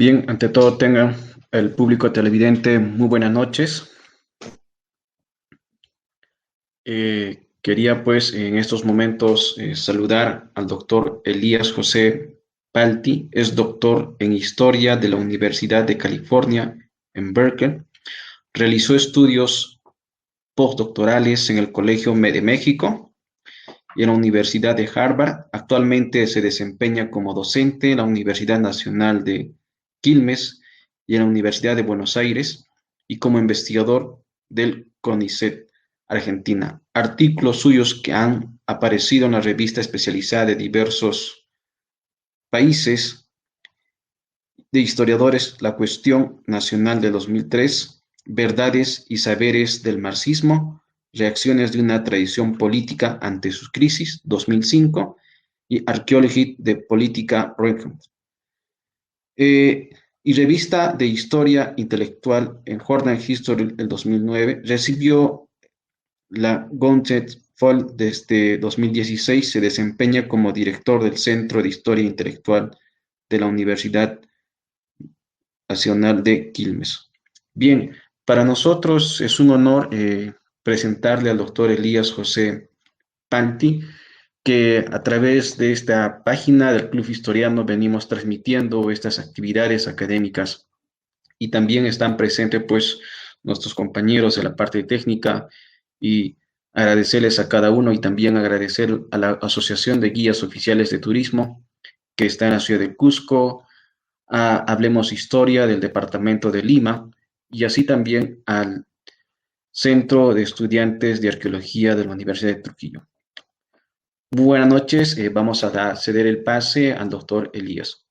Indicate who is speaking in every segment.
Speaker 1: Bien, ante todo tengan el público televidente muy buenas noches. Quería pues en estos momentos saludar al doctor Elías José Palti, es doctor en Historia de la Universidad de California en Berkeley. Realizó estudios postdoctorales en el Colegio de México y en la Universidad de Harvard. Actualmente se desempeña como docente en la Universidad Nacional de Quilmes y en la Universidad de Buenos Aires y como investigador del CONICET Argentina. Artículos suyos que han aparecido en la revista especializada de diversos países de historiadores, La Cuestión Nacional de 2003, Verdades y Saberes del Marxismo, Reacciones de una tradición política ante sus crisis, 2005, y Archaeology de Política Record. Y Revista de Historia Intelectual en Journal History del 2009, recibió la Gauntlet Fall desde 2016, se desempeña como director del Centro de Historia Intelectual de la Universidad Nacional de Quilmes. Bien, para nosotros es un honor presentarle al doctor Elías José Palti, que a través de esta página del Club Historiano venimos transmitiendo estas actividades académicas y también están presentes pues nuestros compañeros de la parte técnica y agradecerles a cada uno y también agradecer a la Asociación de Guías Oficiales de Turismo que está en la ciudad de Cusco, a Hablemos Historia del Departamento de Lima y así también al Centro de Estudiantes de Arqueología de la Universidad de Trujillo. Buenas noches, vamos a ceder el pase al doctor Elías.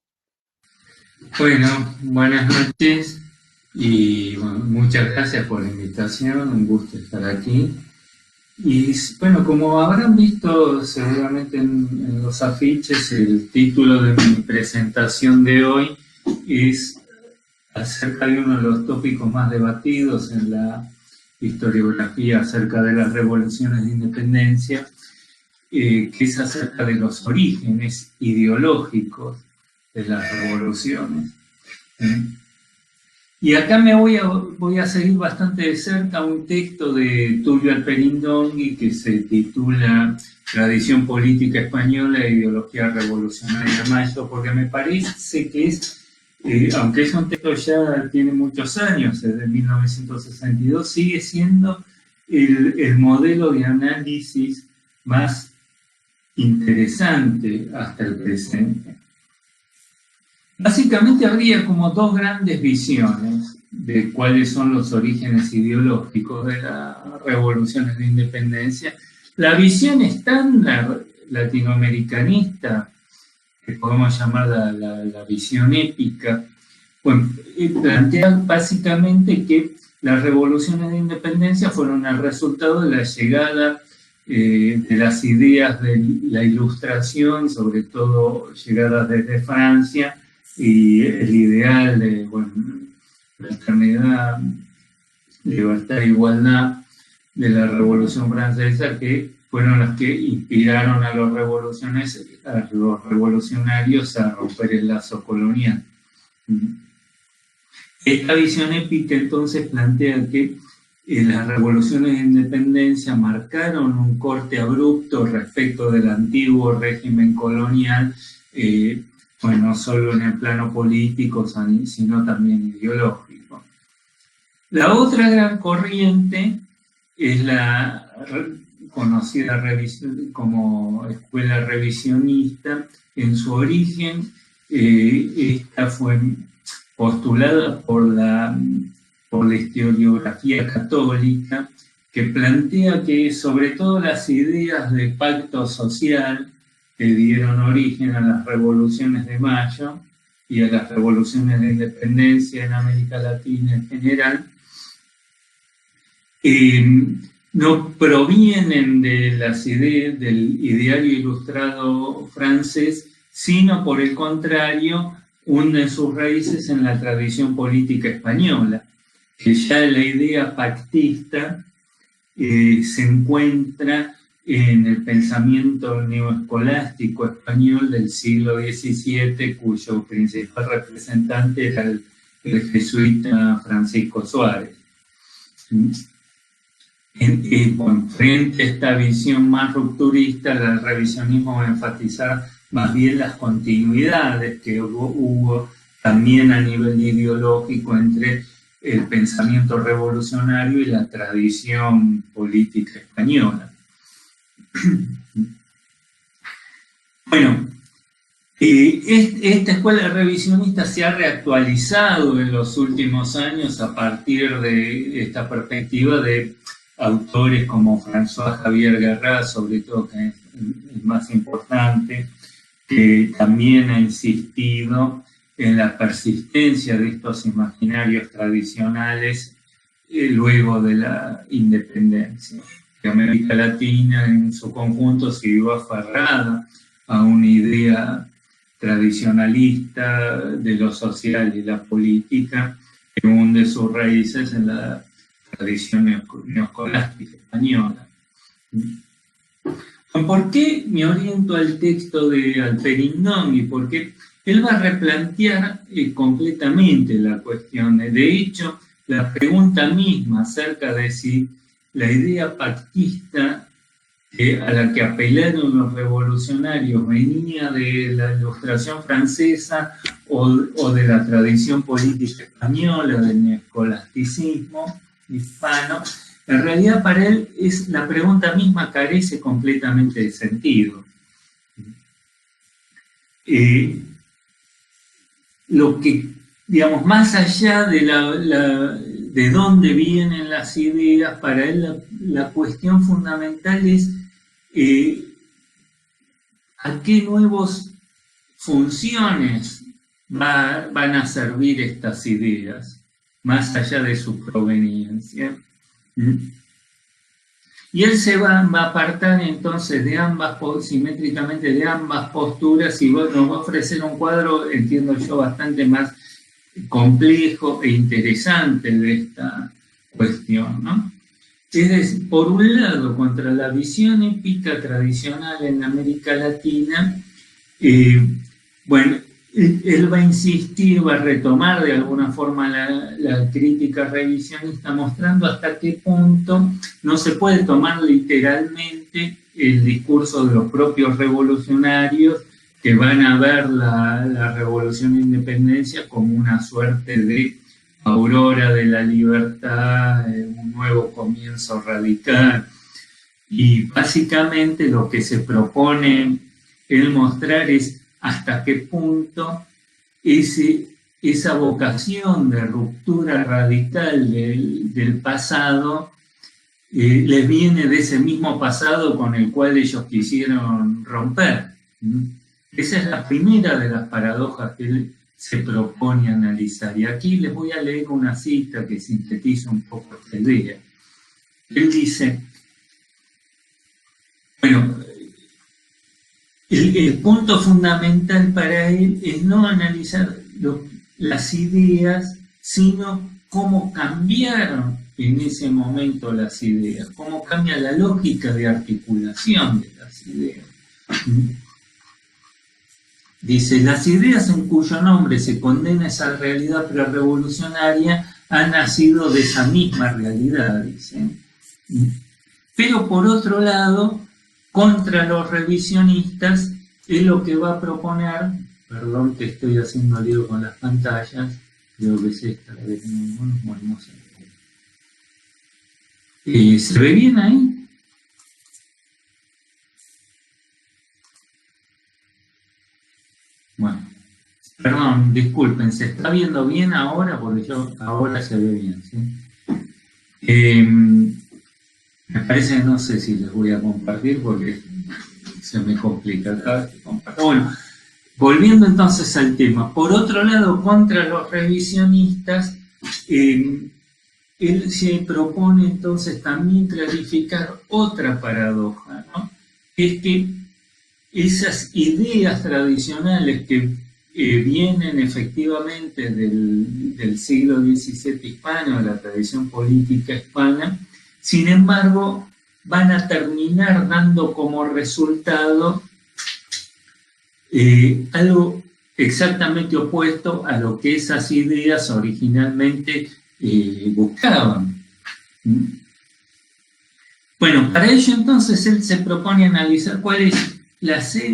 Speaker 2: Bueno, buenas noches y bueno, muchas gracias por la invitación, un gusto estar aquí. Y bueno, como habrán visto seguramente en los afiches, el título de mi presentación de hoy es acerca de uno de los tópicos más debatidos en la historiografía acerca de las revoluciones de independencia, que es acerca de los orígenes ideológicos de las revoluciones. Y acá me voy a seguir bastante de cerca un texto de Tulio Alperindongui que se titula Tradición Política Española e Ideología Revolucionaria de Mayo, porque me parece que es, aunque es un texto ya tiene muchos años, desde 1962, sigue siendo el modelo de análisis más interesante hasta el presente. Básicamente habría como dos grandes visiones de cuáles son los orígenes ideológicos de las revoluciones de independencia. La visión estándar latinoamericanista, que podemos llamar la visión épica, bueno, plantea básicamente que las revoluciones de independencia fueron el resultado de la llegada de las ideas de la Ilustración, sobre todo llegadas desde Francia, y el ideal de fraternidad, libertad e igualdad de la Revolución Francesa, que fueron las que inspiraron a los revolucionarios a romper el lazo colonial. Esta visión épica entonces plantea que las revoluciones de independencia marcaron un corte abrupto respecto del antiguo régimen colonial, no solo en el plano político, sino también ideológico. La otra gran corriente es la conocida como escuela revisionista. En su origen, esta fue postulada por la historiografía católica, que plantea que sobre todo las ideas de pacto social que dieron origen a las revoluciones de Mayo y a las revoluciones de independencia en América Latina en general, no provienen de las ideas del ideario ilustrado francés, sino por el contrario, hunden sus raíces en la tradición política española, que ya la idea pactista se encuentra en el pensamiento neoescolástico español del siglo XVII, cuyo principal representante era el jesuita Francisco Suárez. Frente a esta visión más rupturista, el revisionismo va a enfatizar más bien las continuidades que hubo también a nivel ideológico entre el pensamiento revolucionario y la tradición política española. Bueno, esta escuela revisionista se ha reactualizado en los últimos años a partir de esta perspectiva de autores como François Javier Guerrat, sobre todo, que es el más importante, que también ha insistido en la persistencia de estos imaginarios tradicionales luego de la independencia. Que América Latina en su conjunto se vio aferrada a una idea tradicionalista de lo social y la política que hunde sus raíces en la tradición neoescolástica española. ¿Por qué me oriento al texto de Alperignoni? Porque él va a replantear completamente la cuestión. De hecho, la pregunta misma acerca de si la idea pactista a la que apelaron los revolucionarios venía de la Ilustración francesa o de la tradición política española, del neoescolasticismo hispano, en realidad para él la pregunta misma carece completamente de sentido. Lo que, digamos, más allá de dónde vienen las ideas, para él la cuestión fundamental es a qué nuevas funciones van a servir estas ideas, más allá de su proveniencia. Y él se va a apartar entonces de simétricamente de ambas posturas, y nos va a ofrecer un cuadro, entiendo yo, bastante más complejo e interesante de esta cuestión, ¿no? Es decir, por un lado, contra la visión épica tradicional en América Latina, bueno, él va a insistir, va a retomar de alguna forma la crítica revisionista, mostrando hasta qué punto no se puede tomar literalmente el discurso de los propios revolucionarios que van a ver la revolución de independencia como una suerte de aurora de la libertad, un nuevo comienzo radical. Y básicamente lo que se propone él mostrar es hasta qué punto esa vocación de ruptura radical del pasado les viene de ese mismo pasado con el cual ellos quisieron romper. Esa es la primera de las paradojas que él se propone analizar. Y aquí les voy a leer una cita que sintetiza un poco esta idea. Él dice, bueno, el punto fundamental para él es no analizar las ideas, sino cómo cambiaron en ese momento las ideas, cómo cambia la lógica de articulación de las ideas. Dice, las ideas en cuyo nombre se condena esa realidad prerevolucionaria han nacido de esa misma realidad, dice. Pero por otro lado, contra los revisionistas, es lo que va a proponer, perdón que estoy haciendo lío con las pantallas, creo que es esta, bueno, no sé. ¿Se ve bien ahí? Bueno, perdón, disculpen, ¿se está viendo bien ahora? Porque ahora se ve bien, ¿sí? Me parece que no sé si les voy a compartir porque se me complica cada vez que comparto. Bueno, volviendo entonces al tema. Por otro lado, contra los revisionistas, él se propone entonces también clarificar otra paradoja, ¿no? Es que esas ideas tradicionales que vienen efectivamente del siglo XVII hispano, de la tradición política hispana, sin embargo, van a terminar dando como resultado algo exactamente opuesto a lo que esas ideas originalmente buscaban. Bueno, para ello entonces él se propone analizar cuál es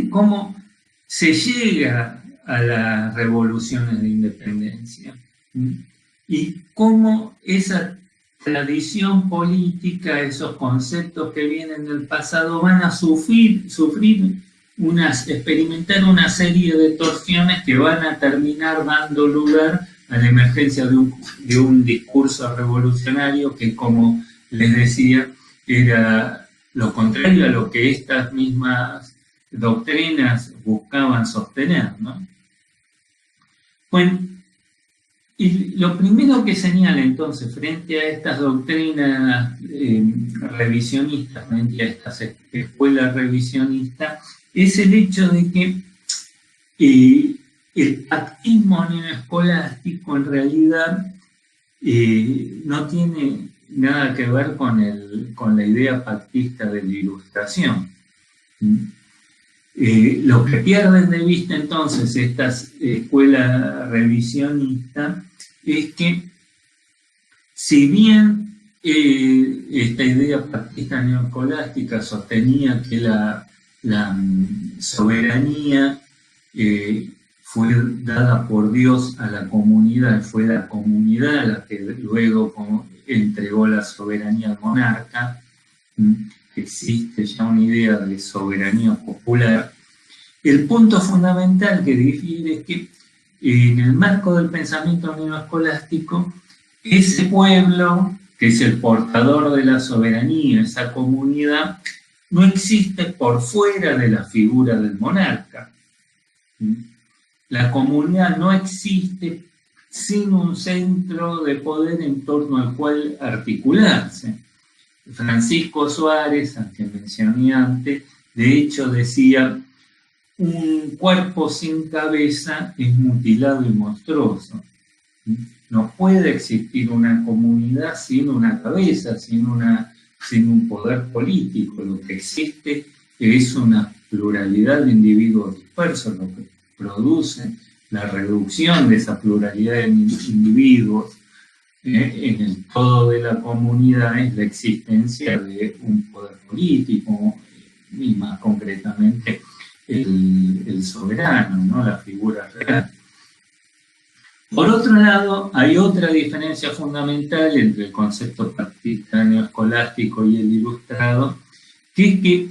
Speaker 2: cómo se llega a las revoluciones de independencia y cómo esa tradición política, esos conceptos que vienen del pasado van a experimentar una serie de torsiones que van a terminar dando lugar a la emergencia de un discurso revolucionario que, como les decía, era lo contrario a lo que estas mismas doctrinas buscaban sostener, ¿no? Bueno, y lo primero que señala entonces frente a estas doctrinas revisionistas, frente a estas escuelas revisionistas, es el hecho de que el pactismo neoescolástico en realidad no tiene nada que ver con la idea pactista de la Ilustración. Lo que pierden de vista entonces estas escuelas revisionistas es que, si bien esta idea pactista neoescolástica sostenía que la soberanía fue dada por Dios a la comunidad, fue la comunidad la que luego entregó la soberanía al monarca, existe ya una idea de soberanía popular. El punto fundamental que difiere es que en el marco del pensamiento neoescolástico, ese pueblo, que es el portador de la soberanía, esa comunidad, no existe por fuera de la figura del monarca. La comunidad no existe sin un centro de poder en torno al cual articularse. Francisco Suárez, al que mencioné antes, de hecho decía: un cuerpo sin cabeza es mutilado y monstruoso. No puede existir una comunidad sin una cabeza, sin un poder político. Lo que existe es una pluralidad de individuos dispersos, lo que produce la reducción de esa pluralidad de individuos en el todo de la comunidad es la existencia de un poder político y más concretamente el soberano, ¿no? La figura real. Por otro lado, hay otra diferencia fundamental entre el concepto pactista neoescolástico y el ilustrado, que es que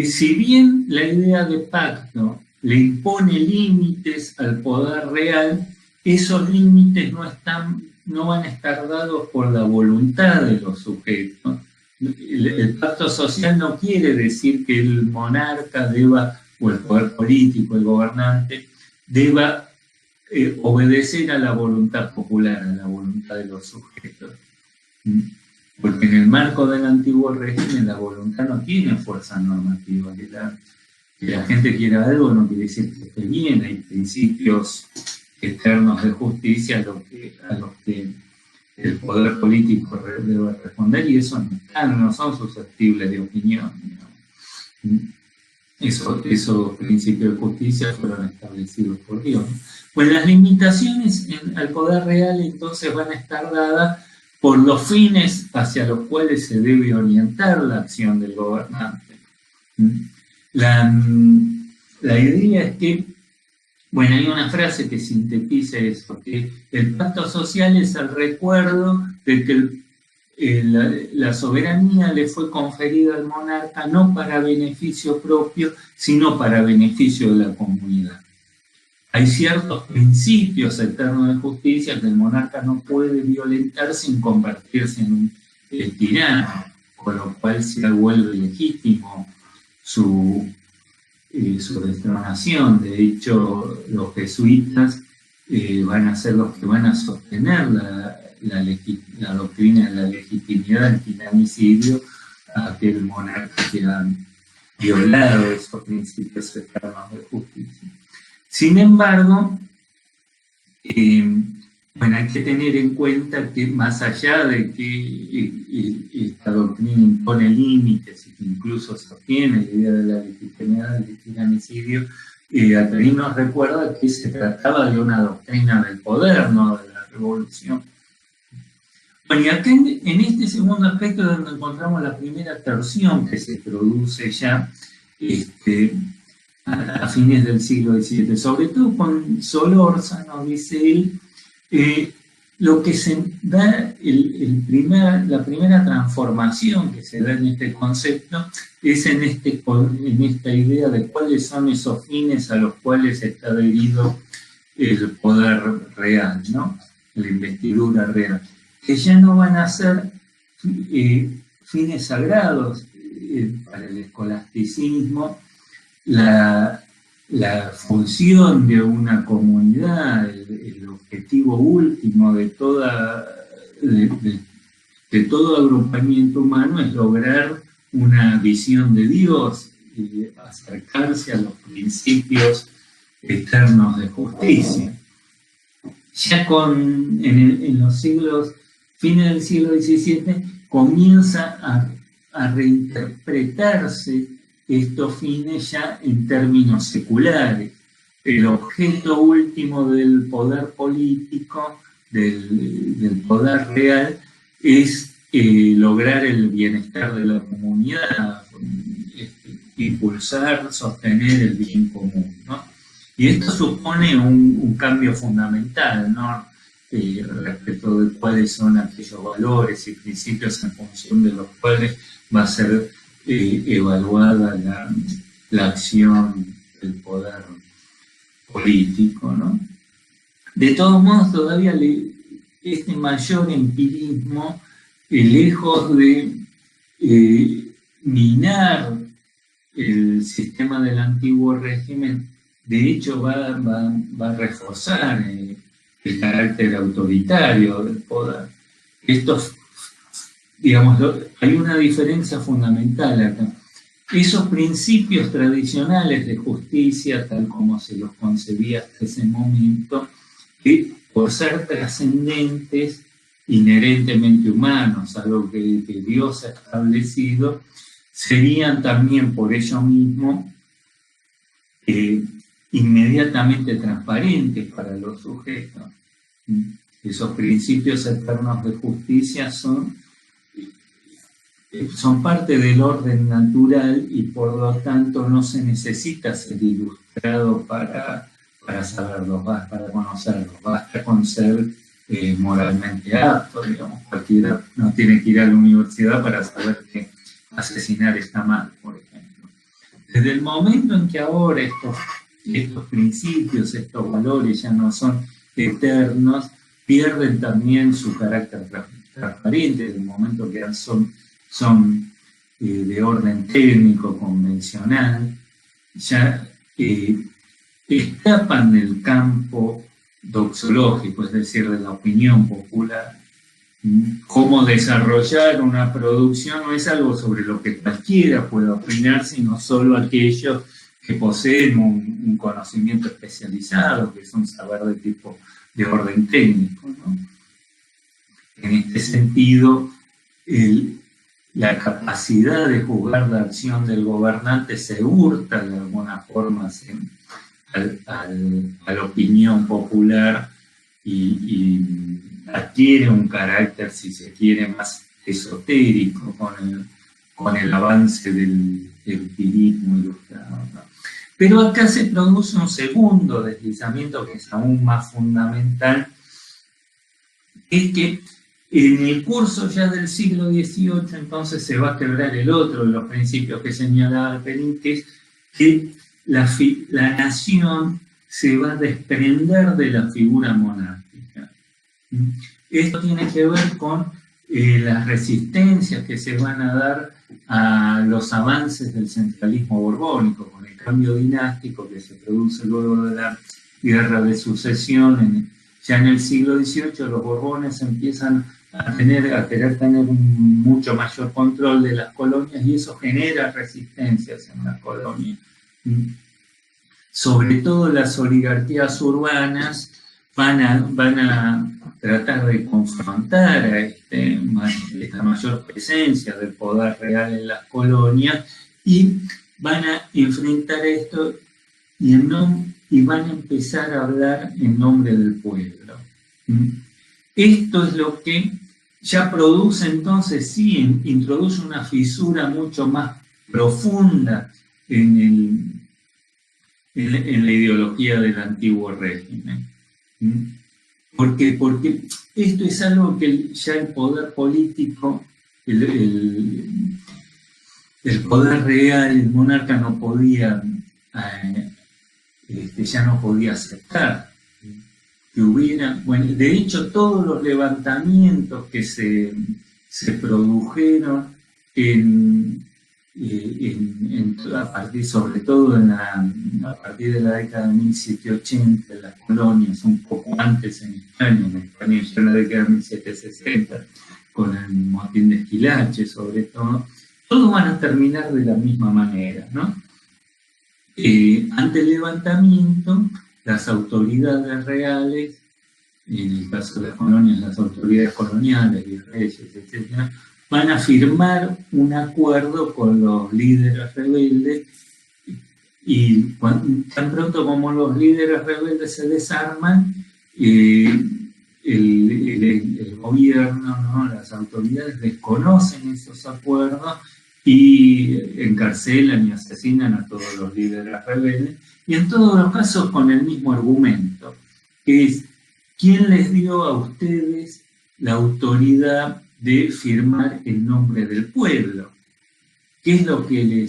Speaker 2: si bien la idea de pacto le impone límites al poder real, esos límites no van a estar dados por la voluntad de los sujetos. El pacto social no quiere decir que el monarca deba, o el poder político, el gobernante, deba obedecer a la voluntad popular, a la voluntad de los sujetos. Porque en el marco del antiguo régimen la voluntad no tiene fuerza normativa. Que la gente quiera algo no quiere decir que esté bien. Hay principios eternos de justicia a los que el poder político debe responder, y eso no son susceptibles de opinión. Esos principios de justicia fueron establecidos por Dios. Pues las limitaciones al poder real entonces van a estar dadas por los fines hacia los cuales se debe orientar la acción del gobernante. La idea es que, bueno, hay una frase que sintetiza eso, que el pacto social es el recuerdo de que la soberanía le fue conferida al monarca no para beneficio propio, sino para beneficio de la comunidad. Hay ciertos principios eternos de justicia que el monarca no puede violentar sin convertirse en un tirano, con lo cual se vuelve legítimo su destronación. De hecho, los jesuitas van a ser los que van a sostener la doctrina de la legitimidad del tiranicidio a aquel monarca que ha violado esos principios eternos de justicia. Sin embargo, Bueno, hay que tener en cuenta que más allá de que esta doctrina impone límites y que incluso sostiene la idea de la legitimidad del tiranicidio, Atterlin nos recuerda que se trataba de una doctrina del poder, no de la revolución. Bueno, y acá en este segundo aspecto es donde encontramos la primera torsión que se produce ya a fines del siglo XVII, sobre todo con Solórzano, dice él, lo que se da, la primera transformación que se da en este concepto es en esta idea de cuáles son esos fines a los cuales está adherido el poder real, ¿no? La investidura real, que ya no van a ser fines sagrados para el escolasticismo. La función de una comunidad, el objetivo último de todo agrupamiento humano es lograr una visión de Dios y acercarse a los principios eternos de justicia. Ya en los fines del siglo XVII, comienza a reinterpretarse estos fines ya en términos seculares. El objeto último del poder político, del poder real, es lograr el bienestar de la comunidad, impulsar, sostener el bien común, ¿no? Y esto supone un cambio fundamental, ¿no? Respecto de cuáles son aquellos valores y principios en función de los cuales va a ser evaluada la acción del poder político, ¿no? De todos modos, todavía este mayor empirismo, lejos de minar el sistema del antiguo régimen, de hecho va a reforzar el carácter autoritario del poder. Hay una diferencia fundamental acá. Esos principios tradicionales de justicia, tal como se los concebía hasta ese momento, que por ser trascendentes, inherentemente humanos, algo que Dios ha establecido, serían también por ello mismo inmediatamente transparentes para los sujetos. Esos principios eternos de justicia son parte del orden natural y por lo tanto no se necesita ser ilustrado para saberlos, para conocerlos, basta con ser moralmente apto, digamos. Cualquiera no tiene que ir a la universidad para saber que asesinar está mal, por ejemplo. Desde el momento en que ahora estos principios, estos valores ya no son eternos, pierden también su carácter transparente. Desde el momento que son de orden técnico, convencional, ya escapan del campo doxológico, es decir, de la opinión popular. Cómo desarrollar una producción no es algo sobre lo que cualquiera puede opinar, sino solo aquellos que poseen un conocimiento especializado, que es un saber de tipo de orden técnico, ¿no? En este sentido, la capacidad de juzgar la acción del gobernante se hurta de alguna forma a la opinión popular y adquiere un carácter, si se quiere, más esotérico con el avance del empirismo ilustrado, ¿no? Pero acá se produce un segundo deslizamiento que es aún más fundamental, es que en el curso ya del siglo XVIII entonces se va a quebrar el otro de los principios que señalaba Atterlin, que es que la nación se va a desprender de la figura monárquica. Esto tiene que ver con las resistencias que se van a dar a los avances del centralismo borbónico, con el cambio dinástico que se produce luego de la guerra de sucesión. Ya en el siglo XVIII los Borbones empiezan a querer tener un mucho mayor control de las colonias y eso genera resistencias en las colonias. Sobre todo las oligarquías urbanas van a tratar de confrontar a esta mayor presencia del poder real en las colonias, y van a enfrentar esto y van a empezar a hablar en nombre del pueblo. Esto es lo que ya produce entonces, sí, introduce una fisura mucho más profunda en la ideología del antiguo régimen. Porque esto es algo que ya el poder político, el poder real, el monarca no podía, ya no podía aceptar. Que hubiera, bueno, de hecho todos los levantamientos que se produjeron a partir, sobre todo a partir de la década de 1780 en las colonias, un poco antes en España ya en la década de 1760, con el motín de Esquilache sobre todo, todos van a terminar de la misma manera, ¿no? Ante el levantamiento, las autoridades reales, en el caso de las colonias, las autoridades coloniales, virreyes, etc., van a firmar un acuerdo con los líderes rebeldes, y tan pronto como los líderes rebeldes se desarman, el gobierno, ¿no?, las autoridades desconocen esos acuerdos y encarcelan y asesinan a todos los líderes rebeldes, y en todos los casos con el mismo argumento, que es: ¿quién les dio a ustedes la autoridad de firmar en nombre del pueblo? ¿Qué es lo que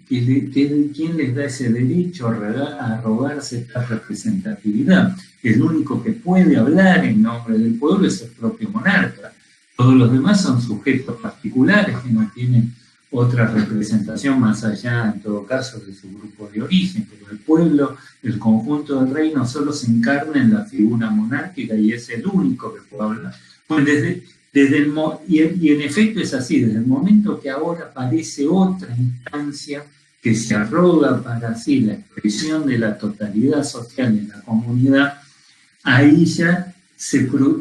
Speaker 2: quién les da ese derecho a arrogarse esta representatividad? El único que puede hablar en nombre del pueblo es el propio monarca. Todos los demás son sujetos particulares que no tienen otra representación más allá, en todo caso, de su grupo de origen, pero el pueblo, el conjunto del reino, solo se encarna en la figura monárquica y es el único que puede hablar. Pues y en efecto es así, desde el momento que ahora aparece otra instancia que se arroga para sí la expresión de la totalidad social de la comunidad, ahí ya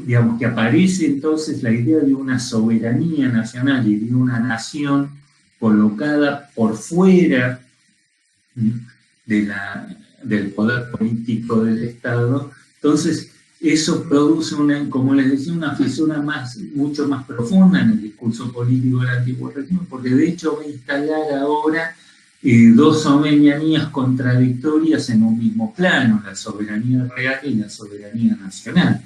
Speaker 2: digamos que aparece entonces la idea de una soberanía nacional y de una nación colocada por fuera del poder político del Estado. Entonces, eso produce, como les decía, una fisura mucho más profunda en el discurso político del antiguo régimen, porque de hecho va a instalar ahora dos soberanías contradictorias en un mismo plano: la soberanía real y la soberanía nacional.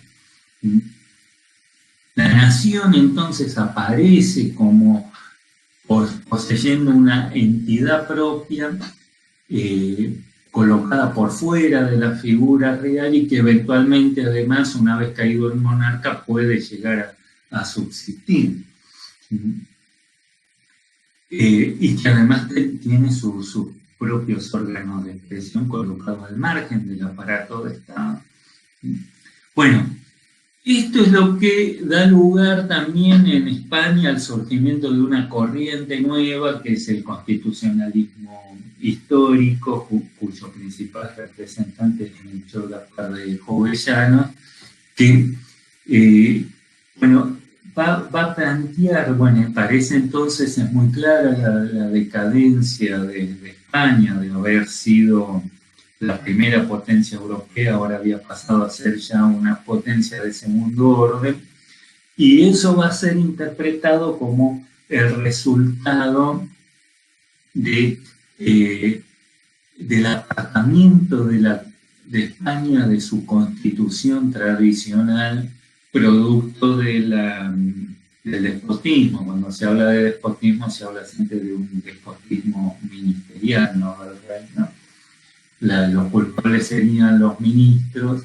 Speaker 2: La nación entonces aparece como poseyendo una entidad propia, colocada por fuera de la figura real, y que eventualmente, además, una vez caído el monarca, puede llegar a subsistir. Y que además tiene sus propios órganos de expresión colocados al margen del aparato de Estado. Bueno, esto es lo que da lugar también en España al surgimiento de una corriente nueva, que es el constitucionalismo histórico, cuyo principal representante es Melchor Gaspar de Jovellanos, que va a plantear, parece entonces, es muy clara la decadencia de España, de haber sido la primera potencia europea, ahora había pasado a ser ya una potencia de segundo orden, y eso va a ser interpretado como el resultado del apartamiento de España de su constitución tradicional, producto del despotismo. Cuando se habla de despotismo, se habla siempre de un despotismo ministerial, no del reino. Los culpables serían los ministros,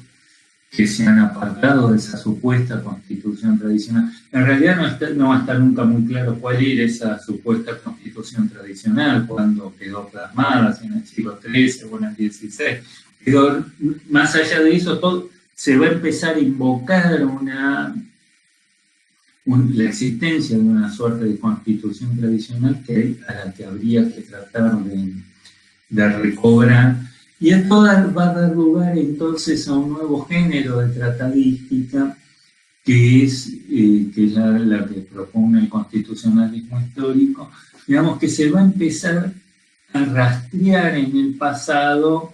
Speaker 2: que se han apartado de esa supuesta constitución tradicional. En realidad no va a estar nunca muy claro cuál era esa supuesta constitución tradicional, cuando quedó plasmada, si en el siglo XIII o en el XVI. Pero más allá de eso, todo se va a empezar a invocar la existencia de una suerte de constitución tradicional a la que habría que tratar de recobrar. Y esto va a dar lugar entonces a un nuevo género de tratadística, que es la que propone el constitucionalismo histórico, digamos que se va a empezar a rastrear en el pasado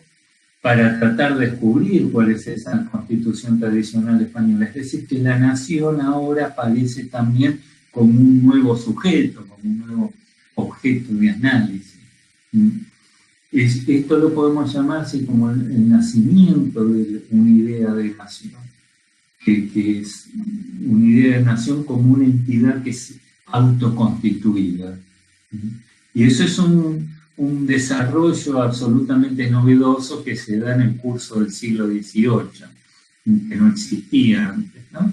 Speaker 2: para tratar de descubrir cuál es esa constitución tradicional española. Es decir, que la nación ahora aparece también como un nuevo sujeto, como un nuevo objeto de análisis. Esto lo podemos llamar así como el nacimiento de una idea de nación, que es una idea de nación como una entidad que es autoconstituida. Y eso es un desarrollo absolutamente novedoso que se da en el curso del siglo XVIII, que no existía antes, ¿no?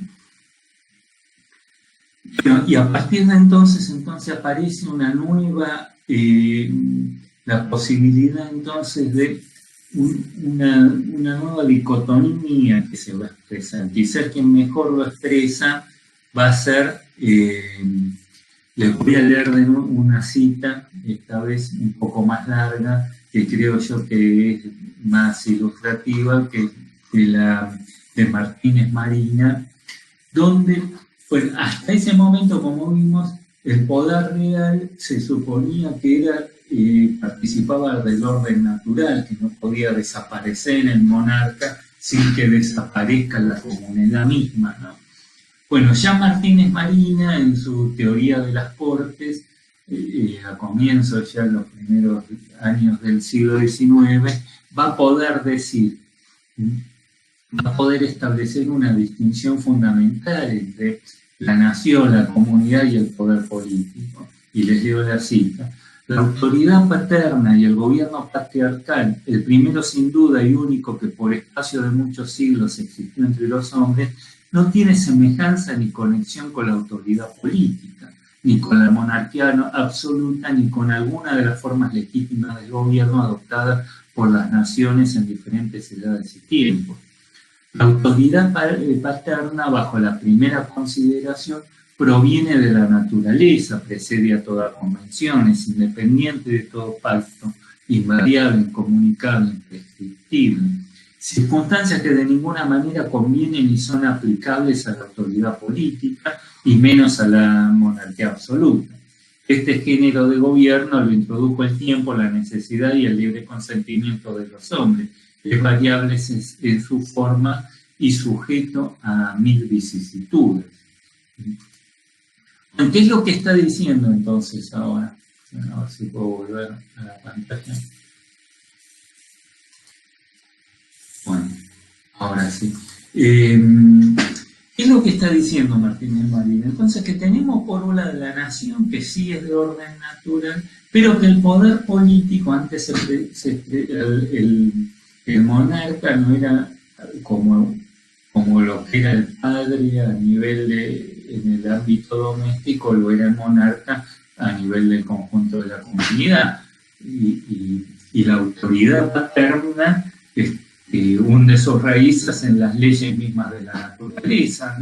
Speaker 2: Y a partir de entonces aparece una nueva, la posibilidad entonces de una nueva dicotomía que se va a expresar. Quizás quien mejor lo expresa va a ser, les voy a leer de nuevo una cita, esta vez un poco más larga, que creo yo que es más ilustrativa que la de Martínez Marina, donde pues, hasta ese momento, como vimos, el poder real se suponía que participaba del orden natural, que no podía desaparecer el monarca sin que desaparezca la comunidad misma, ¿no? Bueno, ya Martínez Marina, en su teoría de las cortes, a comienzos ya en los primeros años del siglo XIX, va a poder decir, va a poder establecer una distinción fundamental entre la nación, la comunidad y el poder político. Y les leo la cita. La autoridad paterna y el gobierno patriarcal, el primero sin duda y único que por espacio de muchos siglos existió entre los hombres, no tiene semejanza ni conexión con la autoridad política, ni con la monarquía absoluta, ni con alguna de las formas legítimas del gobierno adoptadas por las naciones en diferentes edades y tiempos. La autoridad paterna, bajo la primera consideración, proviene de la naturaleza, precede a toda convención, es independiente de todo pacto, invariable, incomunicable, imprescriptible. Circunstancias que de ninguna manera convienen ni son aplicables a la autoridad política y menos a la monarquía absoluta. Este género de gobierno lo introdujo el tiempo, la necesidad y el libre consentimiento de los hombres. Es variable en su forma y sujeto a mil vicisitudes. ¿Qué es lo que está diciendo entonces ahora? Bueno, a ver si puedo volver a la pantalla. Bueno, ahora sí. ¿Qué es lo que está diciendo Martínez Marina? Entonces, que tenemos por un lado la nación, que sí es de orden natural, pero que el poder político, antes el monarca no era como lo que era el padre a nivel en el ámbito doméstico, lo era el monarca a nivel del conjunto de la comunidad. Y la autoridad paterna hunde sus raíces en las leyes mismas de la naturaleza,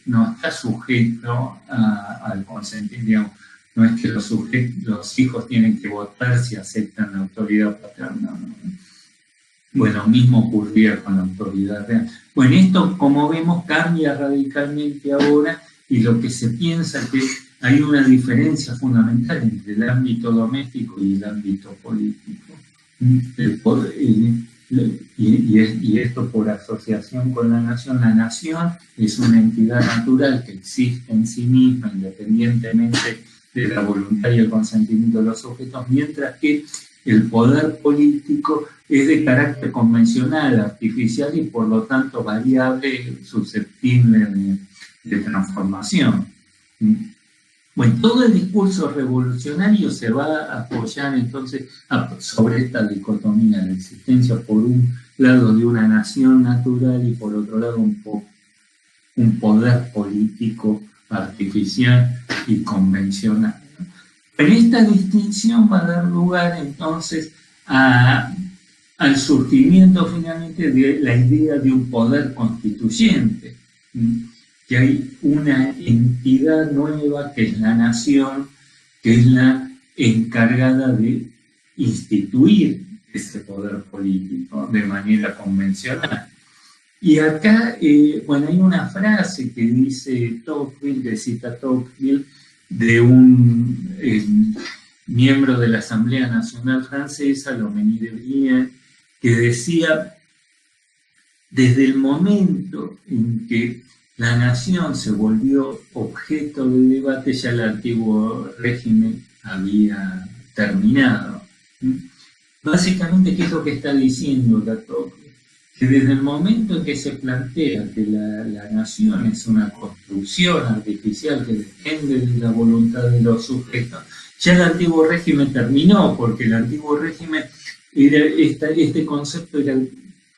Speaker 2: no está sujeto al consentimiento. No es que los hijos tienen que votar si aceptan la autoridad paterna, ¿no? Bueno, mismo ocurría con la autoridad real. Bueno, esto, como vemos, cambia radicalmente ahora y lo que se piensa es que hay una diferencia fundamental entre el ámbito doméstico y el ámbito político. Y esto por asociación con la nación. La nación es una entidad natural que existe en sí misma, independientemente de la voluntad y el consentimiento de los sujetos, mientras que el poder político es de carácter convencional, artificial y por lo tanto variable, susceptible de transformación. Bueno, todo el discurso revolucionario se va a apoyar entonces sobre esta dicotomía, la existencia por un lado de una nación natural y por otro lado un poder político artificial y convencional. Pero esta distinción va a dar lugar entonces al surgimiento finalmente de la idea de un poder constituyente, que hay una entidad nueva que es la nación, que es la encargada de instituir ese poder político de manera convencional. Y acá, bueno, hay una frase que dice Tocqueville, que cita Tocqueville, de un miembro de la Asamblea Nacional Francesa, Loménie de Brienne, que decía: desde el momento en que la nación se volvió objeto de debate, ya el antiguo régimen había terminado. Básicamente, ¿qué es lo que está diciendo Tocqueville? Que desde el momento en que se plantea que la nación es una construcción artificial que depende de la voluntad de los sujetos, ya el antiguo régimen terminó, porque el antiguo régimen era este concepto era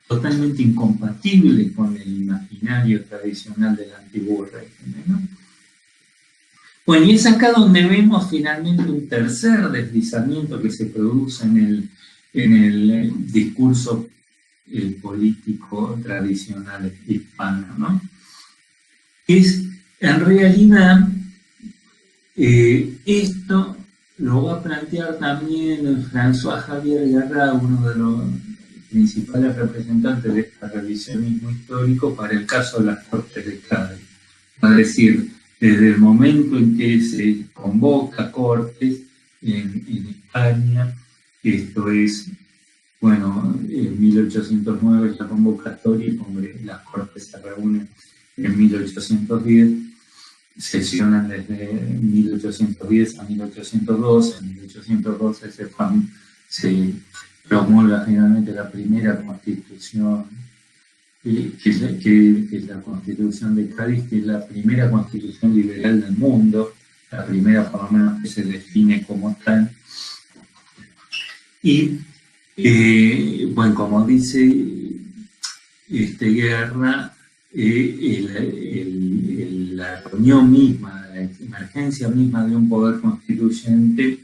Speaker 2: totalmente incompatible con el imaginario tradicional del antiguo régimen, ¿no? Bueno, y es acá donde vemos finalmente un tercer deslizamiento que se produce en el discurso político tradicional hispano, ¿no? Es, en realidad, esto lo va a plantear también François Xavier Garrard, uno de los principales representantes de este revisionismo histórico para el caso de las Cortes de Cádiz. Es decir, desde el momento en que se convoca Cortes en España, esto es, bueno, en 1809 es la convocatoria y las Cortes se reúnen en 1810, sesionan desde 1810 a 1812, en 1812 se promulga finalmente la primera constitución, que es la Constitución de Cádiz, que es la primera constitución liberal del mundo, la primera por lo menos que se define como tal. Y, bueno, como dice Guerra, la reunión misma, la emergencia misma de un poder constituyente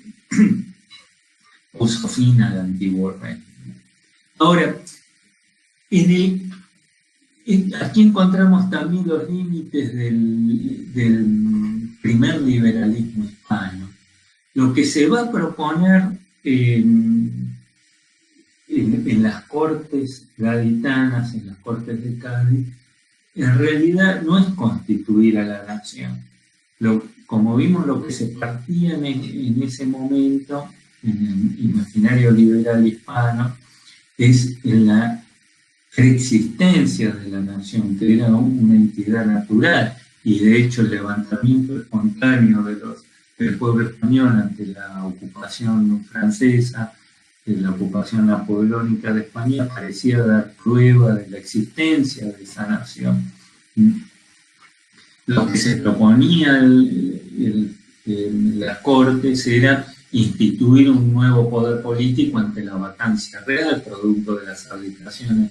Speaker 2: puso fin al antiguo régimen. Ahora, aquí encontramos también los límites del primer liberalismo hispano. Lo que se va a proponer en las Cortes gaditanas, en las Cortes de Cádiz, en realidad no es constituir a la nación. Como vimos, lo que se partía en ese momento, en el imaginario liberal hispano, es en la preexistencia de la nación, que era una entidad natural, y de hecho el levantamiento espontáneo del pueblo español ante la ocupación francesa, la ocupación napoleónica de España, parecía dar prueba de la existencia de esa nación. Lo que se proponía en las Cortes era instituir un nuevo poder político ante la vacancia real, producto de las abdicaciones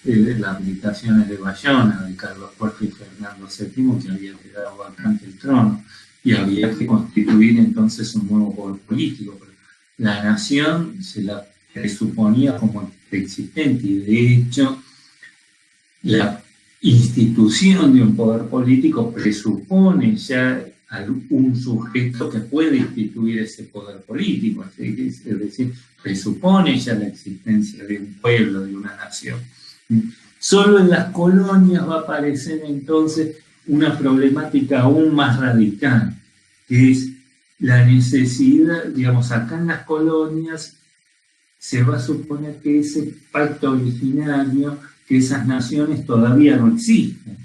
Speaker 2: de Bayona, de Carlos IV y Fernando VII, que había quedado vacante el trono, y había que constituir entonces un nuevo poder político. Pero la nación se la presuponía como preexistente, y de hecho la institución de un poder político presupone ya un sujeto que puede instituir ese poder político, es decir, presupone ya la existencia de un pueblo, de una nación. Solo en las colonias va a aparecer entonces una problemática aún más radical, que es la necesidad, digamos, acá en las colonias se va a suponer que ese pacto originario, que esas naciones todavía no existen,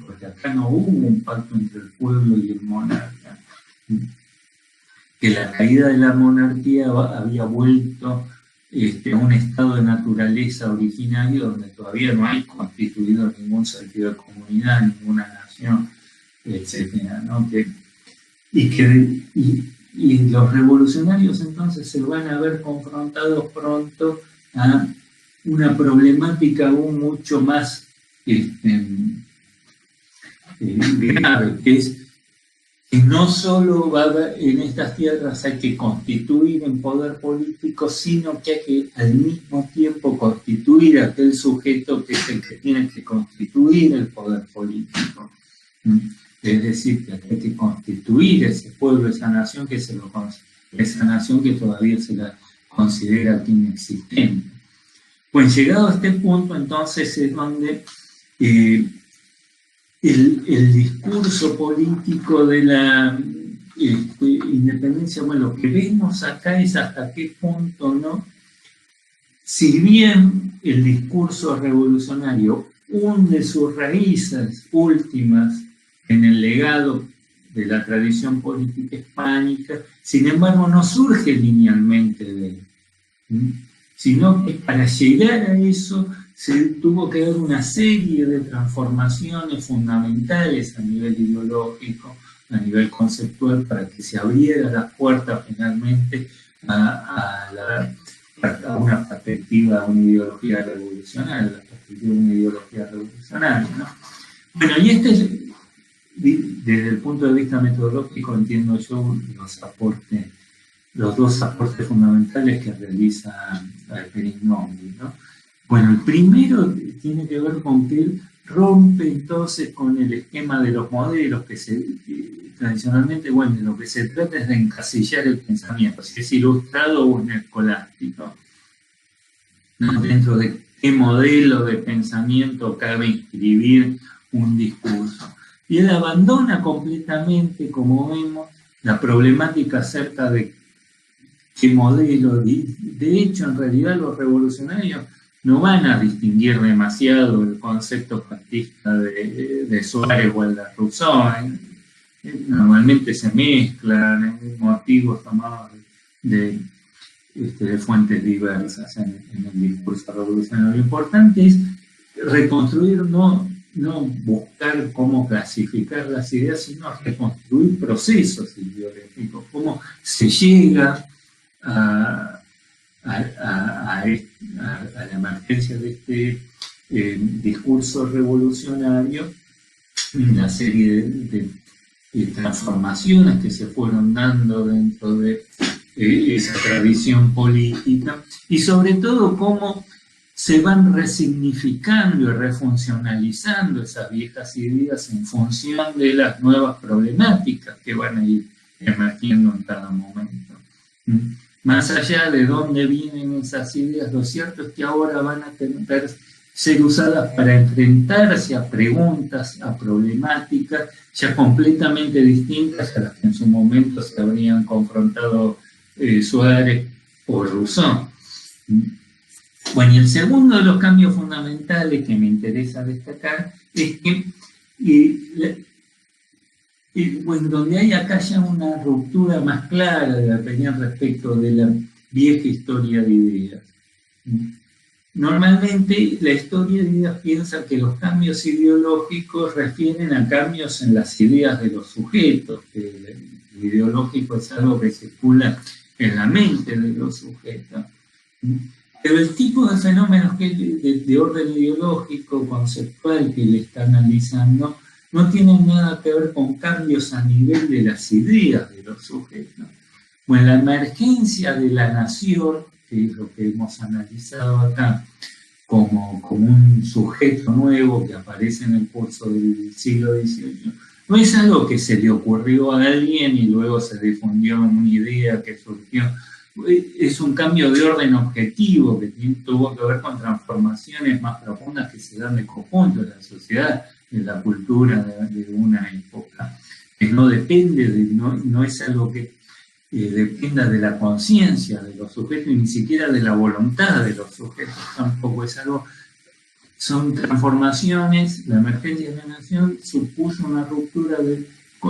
Speaker 2: porque acá no hubo un pacto entre el pueblo y el monarca, que la caída de la monarquía había vuelto a un estado de naturaleza originario donde todavía no hay constituido ningún sentido de comunidad, ninguna nación, etcétera, ¿no? Y los revolucionarios entonces se van a ver confrontados pronto a una problemática aún mucho más grave, que es que no solo va a haber, en estas tierras hay que constituir un poder político, sino que hay que al mismo tiempo constituir a aquel sujeto que es el que tiene que constituir el poder político. Es decir, que hay que constituir ese pueblo, esa nación que todavía se la considera inexistente. Pues llegado a este punto, entonces es donde Eh, el discurso político de la independencia, bueno, lo que vemos acá es hasta qué punto, ¿no? Si bien el discurso revolucionario hunde sus raíces últimas en el legado de la tradición política hispánica, sin embargo no surge linealmente de él, sino que para llegar a eso se tuvo que dar una serie de transformaciones fundamentales a nivel ideológico, a nivel conceptual, para que se abriera la puerta finalmente a una perspectiva, a una ideología revolucionaria, la perspectiva de una ideología revolucionaria, ¿no? Bueno, y este es, desde el punto de vista metodológico, entiendo yo los dos aportes fundamentales que realiza Perinongui, ¿no? Bueno, el primero tiene que ver con que él rompe entonces con el esquema de los modelos que tradicionalmente, bueno, lo que se trata es de encasillar el pensamiento, si es ilustrado o es escolástico, ¿no? Dentro de qué modelo de pensamiento cabe inscribir un discurso. Y él abandona completamente, como vemos, la problemática acerca de qué modelo. De hecho, en realidad los revolucionarios no van a distinguir demasiado el concepto kantista de Suárez o el de Rousseau. Normalmente se mezclan motivos tomados de fuentes diversas en el discurso revolucionario. Lo importante es reconstruir, no buscar cómo clasificar las ideas, sino reconstruir procesos ideológicos, cómo se llega a la emergencia de este discurso revolucionario, una serie de transformaciones que se fueron dando dentro de esa tradición política, y sobre todo cómo se van resignificando y refuncionalizando esas viejas ideas en función de las nuevas problemáticas que van a ir emergiendo en cada momento. Más allá de dónde vienen esas ideas, lo cierto es que ahora van a tener que ser usadas para enfrentarse a preguntas, a problemáticas ya completamente distintas a las que en su momento se habrían confrontado Suárez o Rousseau. Bueno, y el segundo de los cambios fundamentales que me interesa destacar es que bueno, donde hay acá ya una ruptura más clara de la opinión respecto de la vieja historia de ideas. Normalmente la historia de ideas piensa que los cambios ideológicos refieren a cambios en las ideas de los sujetos, que el ideológico es algo que circula en la mente de los sujetos. Pero el tipo de fenómenos que de orden ideológico, conceptual, que él está analizando, no tienen nada que ver con cambios a nivel de las ideas de los sujetos. Bueno, la emergencia de la nación, que es lo que hemos analizado acá, como un sujeto nuevo que aparece en el curso del siglo XVIII, no es algo que se le ocurrió a alguien y luego se difundió una idea que surgió. Es un cambio de orden objetivo que tuvo que ver con transformaciones más profundas que se dan de conjunto de la sociedad, de la cultura de una época, que no depende no es algo que dependa de la conciencia de los sujetos y ni siquiera de la voluntad de los sujetos, tampoco es algo, son transformaciones. La emergencia de la nación supuso una ruptura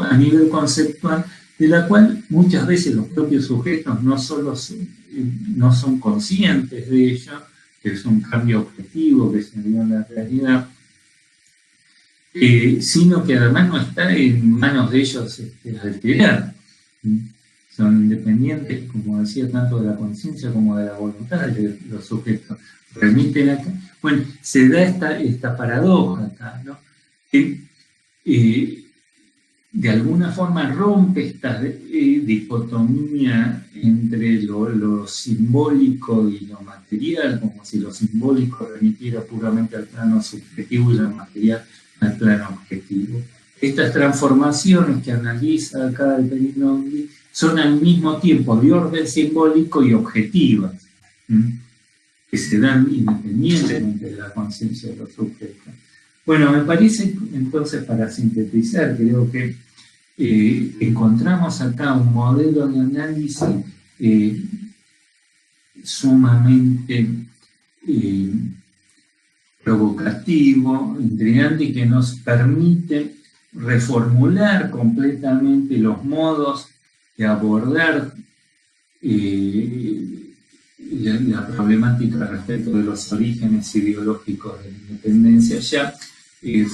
Speaker 2: a nivel conceptual, de la cual muchas veces los propios sujetos no son conscientes de ello, que es un cambio objetivo que se dio en la realidad, sino que además no está en manos de ellos alterar. Son independientes, como decía, tanto de la conciencia como de la voluntad de los sujetos. Remiten acá. Bueno, se da esta paradoja acá, ¿no? Que de alguna forma rompe esta dicotomía entre lo simbólico y lo material, como si lo simbólico remitiera puramente al plano subjetivo y lo material al plano objetivo. Estas transformaciones que analiza acá el Perinongui son al mismo tiempo de orden simbólico y objetivas, que se dan independientemente de la conciencia de los sujetos. Bueno, me parece entonces, para sintetizar, creo que encontramos acá un modelo de análisis eh, sumamente eh, provocativo, intrigante y que nos permite reformular completamente los modos de abordar la problemática respecto de los orígenes ideológicos de la independencia ya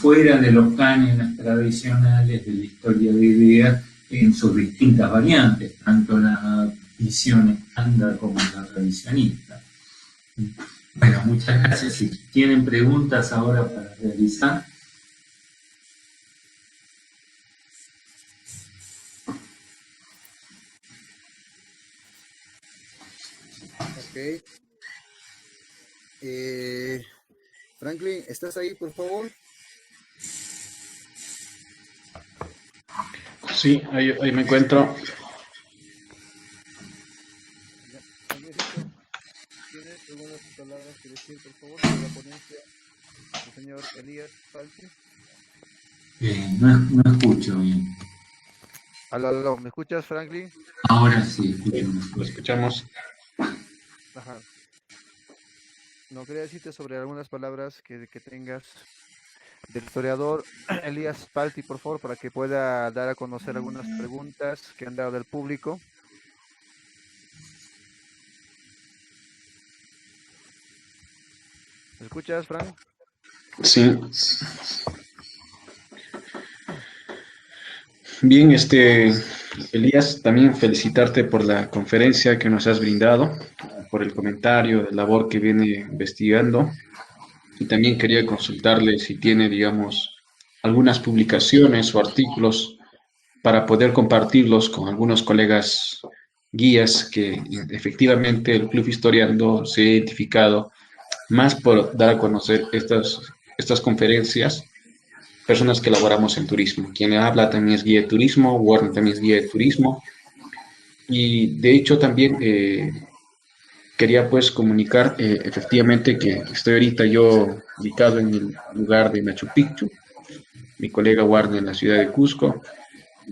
Speaker 2: fuera de los cánones tradicionales de la historia de ideas en sus distintas variantes, tanto la visión estándar como la revisionista. Bueno, muchas gracias. Si tienen preguntas ahora para realizar.
Speaker 3: Ok. Franklin, ¿estás ahí, por favor?
Speaker 1: Sí, ahí me encuentro.
Speaker 3: ¿Tienes algunas palabras que decir, por favor, sobre la ponencia del señor Elías Palti?
Speaker 2: No escucho bien.
Speaker 3: Aló, ¿me escuchas, Franklin?
Speaker 2: Ahora sí,
Speaker 1: Lo escuchamos.
Speaker 3: Ajá. No, quería decirte sobre algunas palabras que tengas del historiador Elías Palti, por favor, para que pueda dar a conocer algunas preguntas que han dado del público. ¿Me escuchas, Frank?
Speaker 1: Sí. Bien, Elías, también felicitarte por la conferencia que nos has brindado, por el comentario, de labor que viene investigando. Y también quería consultarle si tiene, digamos, algunas publicaciones o artículos para poder compartirlos con algunos colegas guías que efectivamente el Club Historiando se ha identificado más por dar a conocer estas conferencias, personas que elaboramos en turismo. Quien habla también es guía de turismo, Warren también es guía de turismo, y de hecho también quería pues comunicar efectivamente que estoy ahorita yo ubicado en el lugar de Machu Picchu, mi colega Warren en la ciudad de Cusco,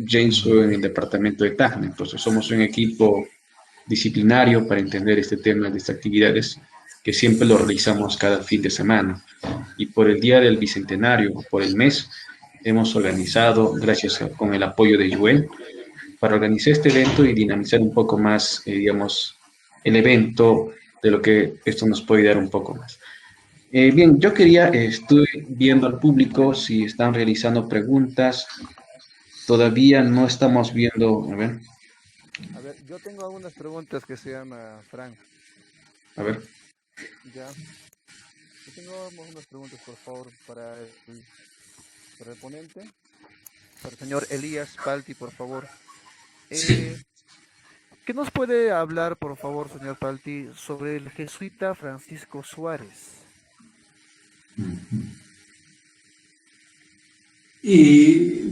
Speaker 1: James en el departamento de Tacna. Entonces somos un equipo disciplinario para entender este tema de estas actividades que siempre lo realizamos cada fin de semana. Y por el día del bicentenario, por el mes, hemos organizado, gracias con el apoyo de Joel, para organizar este evento y dinamizar un poco más, digamos, el evento de lo que esto nos puede dar un poco más. Bien, yo quería, estoy viendo al público si están realizando preguntas. Todavía no estamos viendo,
Speaker 3: A ver, yo tengo algunas preguntas que se llama Frank.
Speaker 1: a ver.
Speaker 3: Ya. Yo tengo algunas preguntas, por favor, para el ponente, para el señor Elías Palti, por favor.
Speaker 2: Sí.
Speaker 3: ¿Qué nos puede hablar, por favor, señor Palti, sobre el jesuita Francisco Suárez?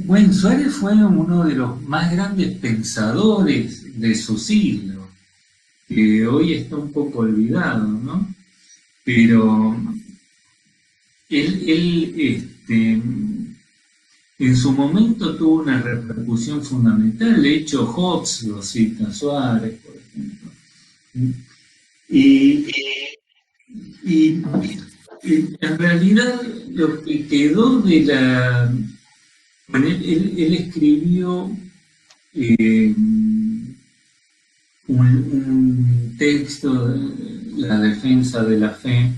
Speaker 2: Bueno, Suárez fue uno de los más grandes pensadores de su siglo, que hoy está un poco olvidado, ¿no? Pero él en su momento tuvo una repercusión fundamental. De hecho, Hobbes lo cita a Suárez, por ejemplo. Y, y, y en realidad lo que quedó de la... Bueno, él escribió un texto de la defensa de la fe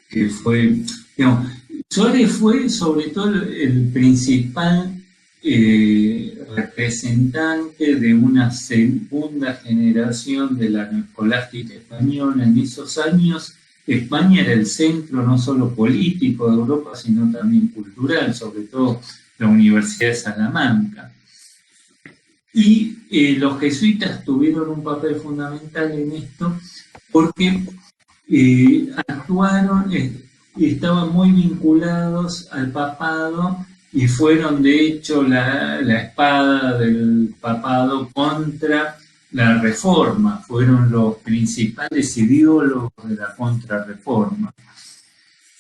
Speaker 2: que fue, digamos, Suárez fue sobre todo el principal representante de una segunda generación de la escolástica española. En esos años España era el centro no solo político de Europa, sino también cultural, sobre todo la Universidad de Salamanca. Y los jesuitas tuvieron un papel fundamental en esto porque actuaron y estaban muy vinculados al papado y fueron de hecho la espada del papado contra la reforma, fueron los principales ideólogos de la contrarreforma.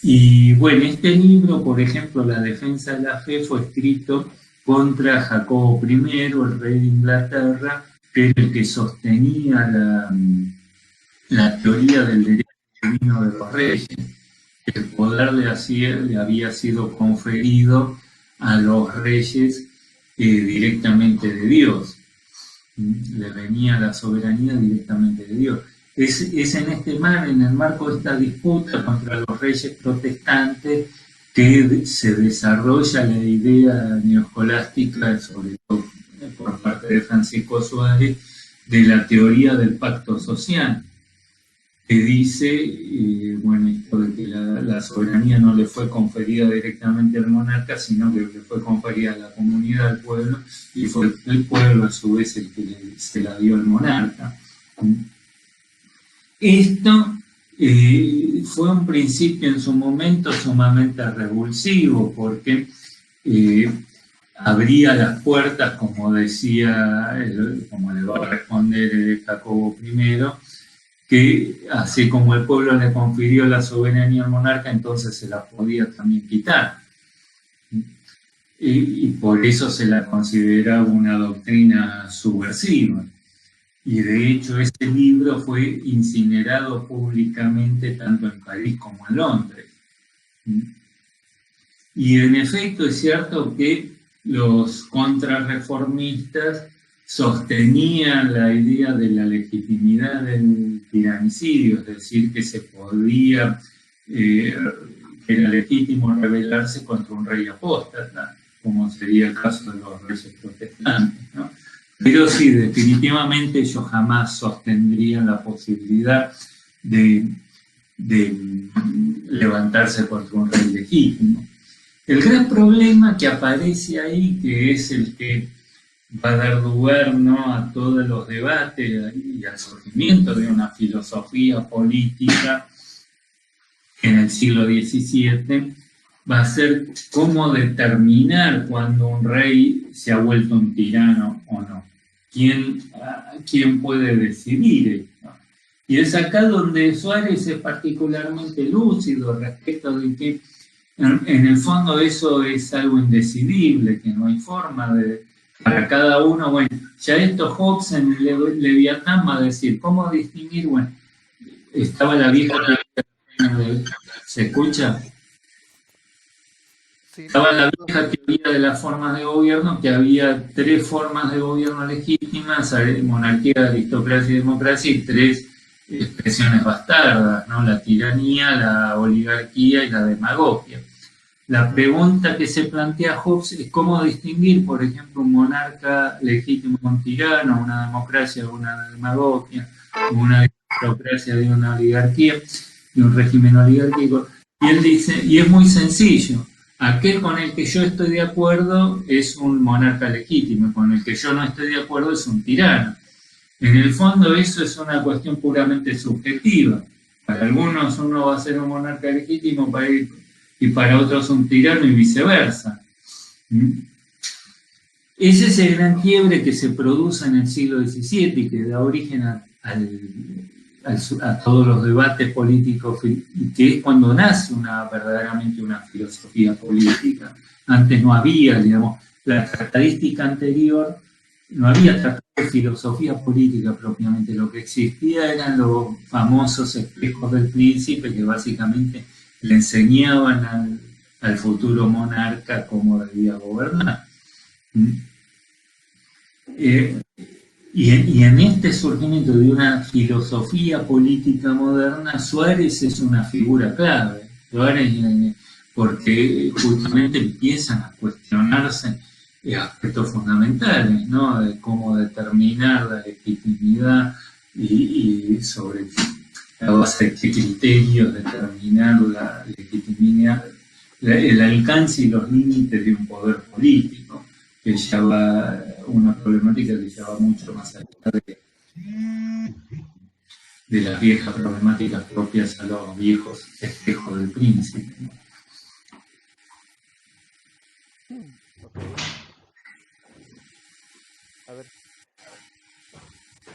Speaker 2: Y bueno, este libro, por ejemplo, La defensa de la fe, fue escrito contra Jacobo I, el rey de Inglaterra, que era el que sostenía la teoría del derecho divino de los reyes. El poder le había sido conferido a los reyes directamente de Dios. Le venía la soberanía directamente de Dios. Es en en el marco de esta disputa contra los reyes protestantes, que se desarrolla la idea neoescolástica, sobre todo por parte de Francisco Suárez, de la teoría del pacto social, que dice, bueno, esto de que la soberanía no le fue conferida directamente al monarca, sino que le fue conferida a la comunidad, al pueblo, y fue el pueblo a su vez el que se la dio al monarca. Esto fue un principio en su momento sumamente revulsivo, porque abría las puertas, como decía, como le va a responder Jacobo I, que así como el pueblo le confirió la soberanía al monarca, entonces se la podía también quitar. Y por eso se la consideraba una doctrina subversiva. Y de hecho ese libro fue incinerado públicamente tanto en París como en Londres. Y en efecto es cierto que los contrarreformistas sostenían la idea de la legitimidad del tiranicidio, es decir, que se podía, que era legítimo rebelarse contra un rey apóstata, como sería el caso de los reyes protestantes, ¿no? Pero sí, definitivamente ellos jamás sostendrían la posibilidad de levantarse contra un rey legítimo. El gran problema que aparece ahí, que es el que va a dar lugar, ¿no?, a todos los debates y al surgimiento de una filosofía política en el siglo XVII, va a ser cómo determinar cuando un rey se ha vuelto un tirano o no. ¿Quién puede decidir esto? Y es acá donde Suárez es particularmente lúcido respecto de que en el fondo eso es algo indecidible, que no hay forma de, para cada uno. Bueno, ya esto Hobbes en el Leviatán va a decir, ¿cómo distinguir? Bueno, estaba la vieja teoría, ¿se escucha?
Speaker 3: Sí,
Speaker 2: Estaba la vieja teoría de las formas de gobierno, que había 3 formas de gobierno legítimas: monarquía, aristocracia y democracia, y 3 expresiones bastardas, ¿no? La tiranía, la oligarquía y la demagogia. La pregunta que se plantea Hobbes es cómo distinguir, por ejemplo, un monarca legítimo de un tirano, una democracia de una demagogia, una aristocracia de una oligarquía, de un régimen oligárquico. Y él dice, y es muy sencillo, aquel con el que yo estoy de acuerdo es un monarca legítimo, con el que yo no estoy de acuerdo es un tirano. En el fondo eso es una cuestión puramente subjetiva. Para algunos uno va a ser un monarca legítimo y para otros un tirano y viceversa. Ese es el gran quiebre que se produce en el siglo XVII y que da origen a todos los debates políticos, y que es cuando nace verdaderamente una filosofía política. Antes no había, digamos, la característica anterior, no había tratado de filosofía política propiamente. Lo que existía eran los famosos espejos del príncipe, que básicamente le enseñaban al futuro monarca cómo debía gobernar. Y en este surgimiento de una filosofía política moderna, Suárez es una figura clave. Suárez, porque justamente empiezan a cuestionarse aspectos fundamentales, ¿no?, de cómo determinar la legitimidad y sobre la base de qué criterios determinar la legitimidad, el alcance y los límites de un poder político, que ya va una problemática que ya va mucho más allá de las viejas problemáticas propias a los viejos espejos del príncipe, ¿no?
Speaker 3: okay. A ver,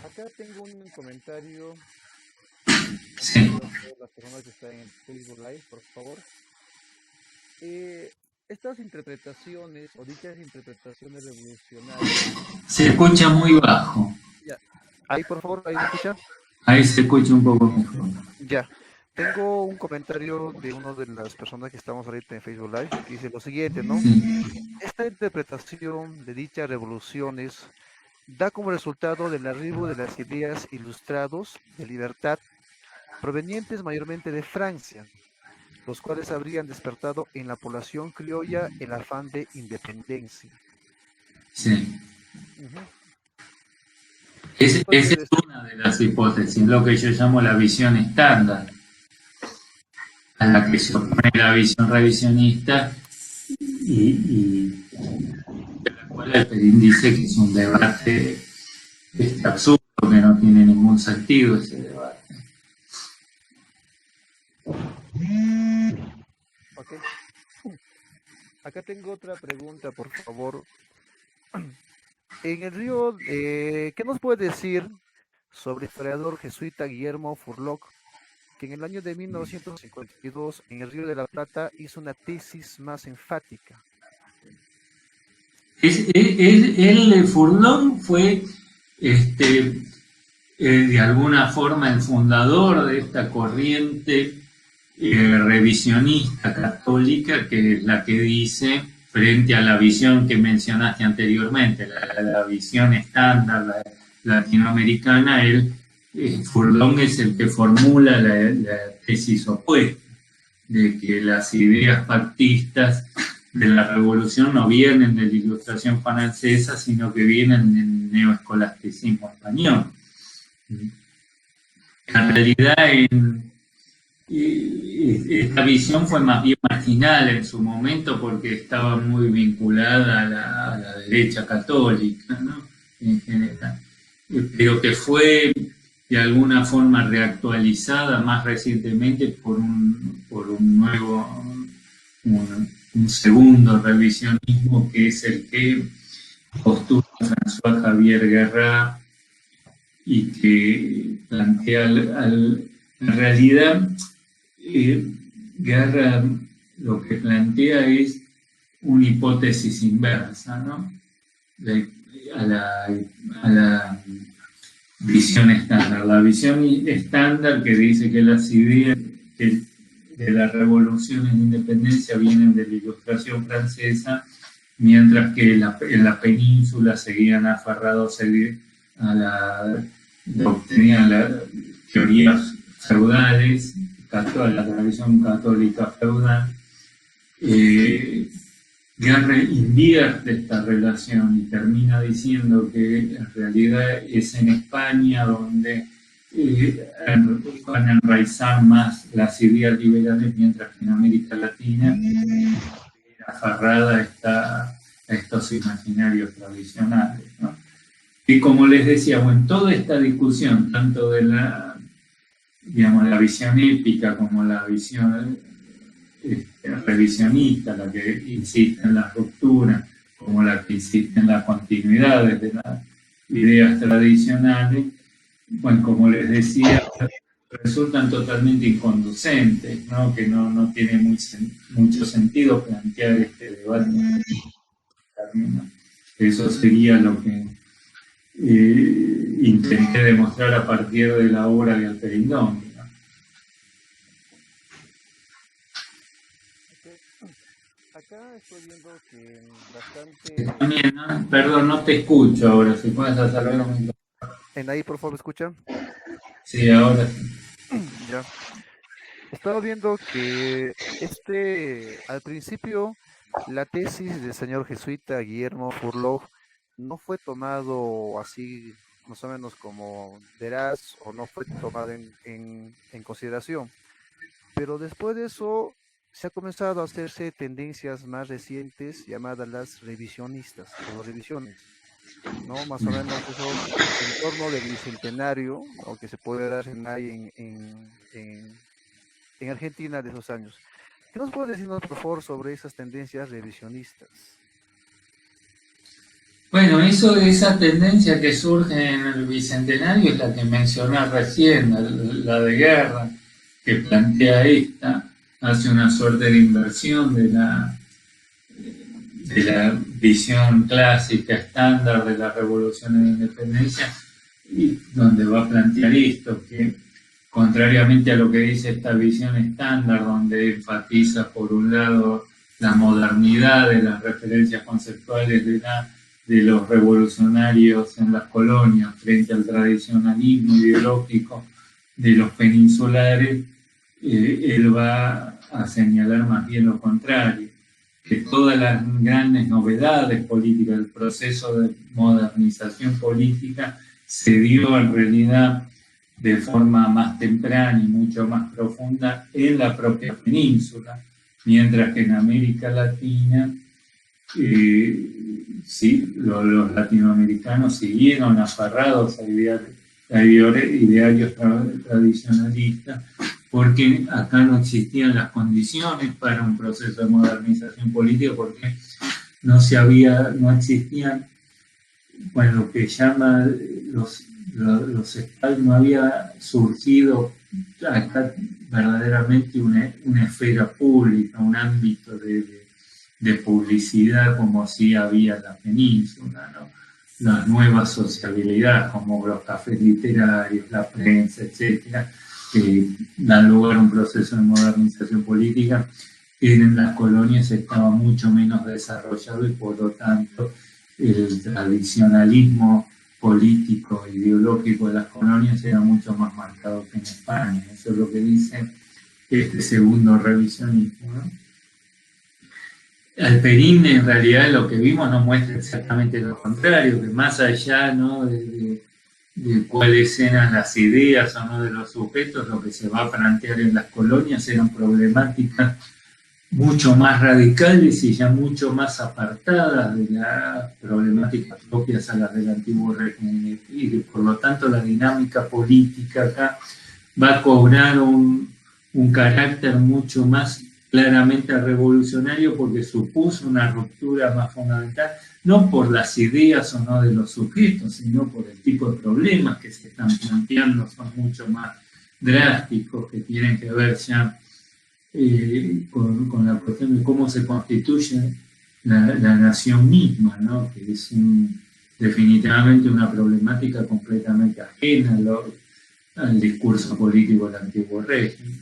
Speaker 3: acá tengo un comentario
Speaker 2: Sí.
Speaker 3: Las personas que están en Facebook Live, por favor. Estas interpretaciones o dichas interpretaciones revolucionarias,
Speaker 2: Se escucha muy bajo.
Speaker 3: ya, ahí por favor, ahí me escuchan.
Speaker 2: Ahí se escucha un poco mejor.
Speaker 3: Ya, tengo un comentario de una de las personas que estamos ahorita en Facebook Live que dice lo siguiente, ¿no?
Speaker 2: Sí,
Speaker 3: Esta interpretación de dichas revoluciones da como resultado del arribo de las ideas ilustrados de libertad provenientes mayormente de Francia, los cuales habrían despertado en la población criolla el afán de independencia.
Speaker 2: sí.
Speaker 3: Ujú.
Speaker 2: Esa
Speaker 3: Esto quiere
Speaker 2: es
Speaker 3: decir,
Speaker 2: una de las hipótesis, lo que yo llamo la visión estándar, a la que se opone la visión revisionista y de la cual Alperín dice que es un debate absurdo, que no tiene ningún sentido ese debate.
Speaker 3: ok, acá tengo otra pregunta, por favor. En el río, ¿qué nos puede decir sobre el historiador jesuita Guillermo Furlock, que en el año de 1952 en el Río de la Plata hizo una tesis más enfática?
Speaker 2: Furlong fue de alguna forma el fundador de esta corriente revisionista católica, que es la que dice, frente a la visión que mencionaste anteriormente, la visión estándar latinoamericana, Furlong es el que formula la tesis opuesta, de que las ideas pactistas de la revolución no vienen de la ilustración francesa, sino que vienen del neoescolasticismo español. En realidad, esta visión fue más bien marginal en su momento porque estaba muy vinculada a la derecha católica, ¿no? En general. Pero que fue de alguna forma reactualizada más recientemente por un nuevo, un segundo revisionismo, que es el que postula François Javier Guerra y que plantea en realidad Guerra lo que plantea es una hipótesis inversa, ¿no? A la visión estándar. La visión estándar que dice que las ideas de las revoluciones de independencia vienen de la Ilustración francesa, mientras que en la península seguían aferrados a la doctrina, a las teorías feudales, a la tradición católica feudal. Garre invierte esta relación y termina diciendo que en realidad es en España donde van a enraizar más las ideas liberales, mientras que en América Latina aferrada está a estos imaginarios tradicionales, ¿no? Y como les decía, en toda esta discusión, tanto de digamos, la visión épica como la visión revisionista, la que insiste en la ruptura, como la que insiste en las continuidades de las ideas tradicionales, bueno, como les decía, resultan totalmente inconducentes, ¿no? Que no tiene mucho sentido plantear este debate. Eso sería lo que intenté demostrar a partir de la obra de Alperindón.
Speaker 3: Acá estoy viendo que bastante...
Speaker 2: También, ¿no? Perdón, no te escucho ahora, si puedes hacerlo un momento.
Speaker 3: En ahí, por favor, escuchan.
Speaker 2: Sí, ahora sí.
Speaker 3: Ya. Estaba viendo que al principio, la tesis del señor jesuita Guillermo Furlow no fue tomado así, más o menos como veraz, o no fue tomado en consideración. Pero después de eso, se ha comenzado a hacerse tendencias más recientes llamadas las revisionistas o revisiones, ¿no? Más o menos eso en torno del bicentenario, ¿no? Que se puede dar en Argentina de esos años. ¿Qué nos puede decirnos, por favor, sobre esas tendencias revisionistas?
Speaker 2: Bueno, esa tendencia que surge en el Bicentenario es la que mencioné recién, la de guerra, que plantea hace una suerte de inversión de la visión clásica estándar de las revoluciones de independencia, y donde va a plantear esto, que contrariamente a lo que dice esta visión estándar, donde enfatiza por un lado la modernidad de las referencias conceptuales de los revolucionarios en las colonias frente al tradicionalismo ideológico de los peninsulares, él va a señalar más bien lo contrario, que todas las grandes novedades políticas, el proceso de modernización política se dio en realidad de forma más temprana y mucho más profunda en la propia península, mientras que en América Latina sí, los latinoamericanos siguieron aferrados a idearios tradicionalistas, porque acá no existían las condiciones para un proceso de modernización política, porque no existían, bueno, lo que llama los estados, no había surgido acá verdaderamente una esfera pública, un ámbito de publicidad como sí había en la península, ¿no? Las nuevas sociabilidades como los cafés literarios, la prensa, etcétera, que dan lugar a un proceso de modernización política. En las colonias estaba mucho menos desarrollado y por lo tanto el tradicionalismo político e ideológico de las colonias era mucho más marcado que en España. Eso es lo que dice este segundo revisionismo, ¿no? Alperín, en realidad, lo que vimos nos muestra exactamente lo contrario, que más allá, ¿no?, de cuáles eran las ideas o no de los sujetos, lo que se va a plantear en las colonias eran problemáticas mucho más radicales y ya mucho más apartadas de las problemáticas propias a las del antiguo régimen, y que por lo tanto la dinámica política acá va a cobrar un carácter mucho más claramente revolucionario, porque supuso una ruptura más fundamental, no por las ideas o no de los sujetos, sino por el tipo de problemas que se están planteando, son mucho más drásticos, que tienen que ver ya con la cuestión de cómo se constituye la nación misma, ¿no?, que es definitivamente una problemática completamente ajena al discurso político del antiguo régimen.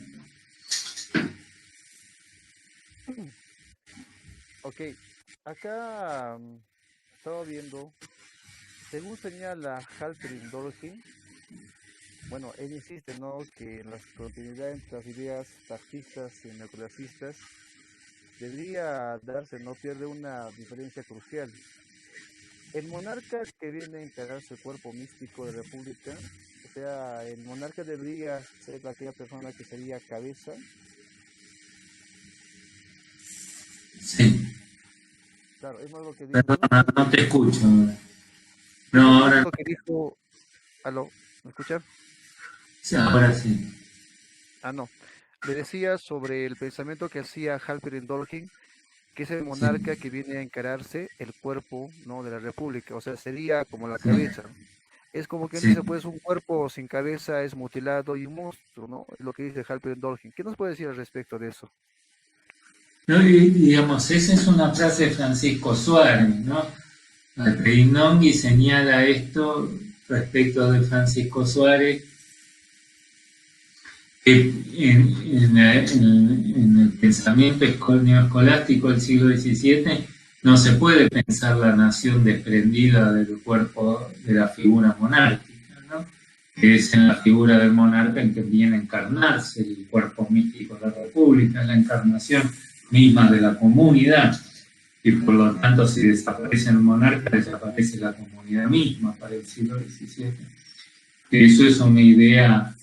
Speaker 3: Ok, acá estaba viendo, según señala Halperin Dolgin, bueno, él insiste, ¿no?, que la continuidad entre las ideas fascistas y neoclasistas debería darse, no pierde una diferencia crucial. El monarca que viene a integrarse el cuerpo místico de la república, o sea, el monarca debería ser aquella persona que sería cabeza.
Speaker 2: Sí.
Speaker 3: Claro, es más lo que dijo.
Speaker 2: No te escucho. No, ahora.
Speaker 3: Lo que dijo. ¿Aló? ¿Me escucha?
Speaker 2: Sí, ahora sí.
Speaker 3: No. Le decía sobre el pensamiento que hacía Halperin Dolgin, que es el monarca que viene a encararse el cuerpo, ¿no?, de la república, o sea, sería como la cabeza. Es como que dice, pues, un cuerpo sin cabeza es mutilado y un monstruo, ¿no? Es lo que dice Halperin Dolgin. ¿Qué nos puede decir al respecto de eso?
Speaker 2: No, y, digamos, esa es una frase de Francisco Suárez, ¿no? Alperín Dolgin señala esto respecto de Francisco Suárez, que en el pensamiento neoescolástico del siglo XVII no se puede pensar la nación desprendida del cuerpo de la figura monárquica, ¿no?, que es en la figura del monarca en que viene a encarnarse el cuerpo místico de la república, la encarnación misma de la comunidad, y por lo tanto si desaparece el monarca desaparece la comunidad misma para el siglo XVII. Eso es una idea,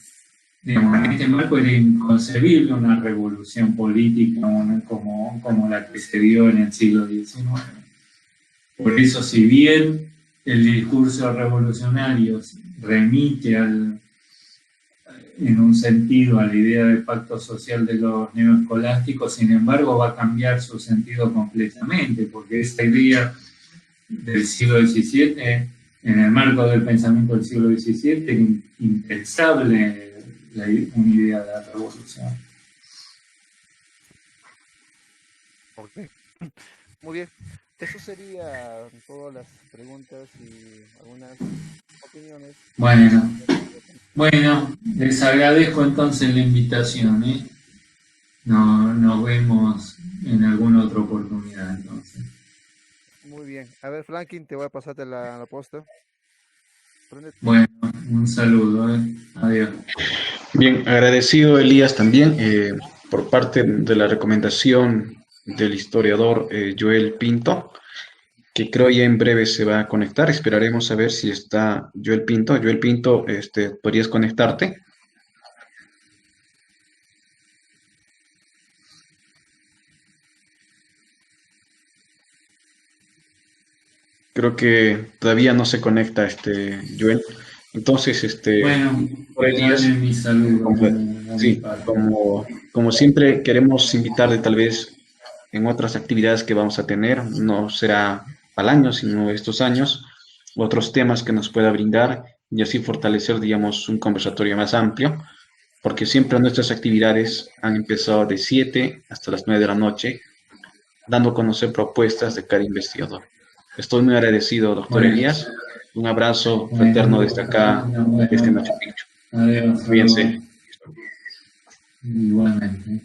Speaker 2: digamos, en este marco era inconcebible una revolución política como la que se dio en el siglo XIX. Por eso, si bien el discurso revolucionario remite en un sentido a la idea de pacto social de los neoescolásticos, sin embargo va a cambiar su sentido completamente, porque esa idea del siglo XVII, en el marco del pensamiento del siglo XVII, era impensable una idea de la revolución.
Speaker 3: Ok. Muy bien. Eso sería todas las preguntas y algunas opiniones.
Speaker 2: Bueno, les agradezco entonces la invitación, ¿eh? Nos vemos en alguna otra oportunidad entonces.
Speaker 3: Muy bien. A ver, Franklin, te voy a pasarte la posta.
Speaker 2: Bueno, un saludo, ¿eh? Adiós.
Speaker 1: Bien, agradecido Elías también por parte de la recomendación del historiador Joel Pinto, que creo ya en breve se va a conectar. Esperaremos a ver si está Joel Pinto. Joel Pinto, ¿podrías conectarte? Creo que todavía no se conecta Joel. Entonces,
Speaker 2: Bueno,
Speaker 1: por Elías,
Speaker 2: dale mi saludo
Speaker 1: como,
Speaker 2: de mi
Speaker 1: sí,
Speaker 2: parte.
Speaker 1: como siempre queremos invitarle tal vez en otras actividades que vamos a tener, no será al año, sino estos años, otros temas que nos pueda brindar y así fortalecer, digamos, un conversatorio más amplio, porque siempre nuestras actividades han empezado de 7 hasta las 9 de la noche, dando a conocer propuestas de cada investigador. Estoy muy agradecido, doctor
Speaker 2: Bueno,
Speaker 1: Elías. Un abrazo fraterno desde acá,
Speaker 2: bueno,
Speaker 1: desde Machu Picchu.
Speaker 2: adiós,
Speaker 1: Cuídense.
Speaker 2: saludos. Igualmente.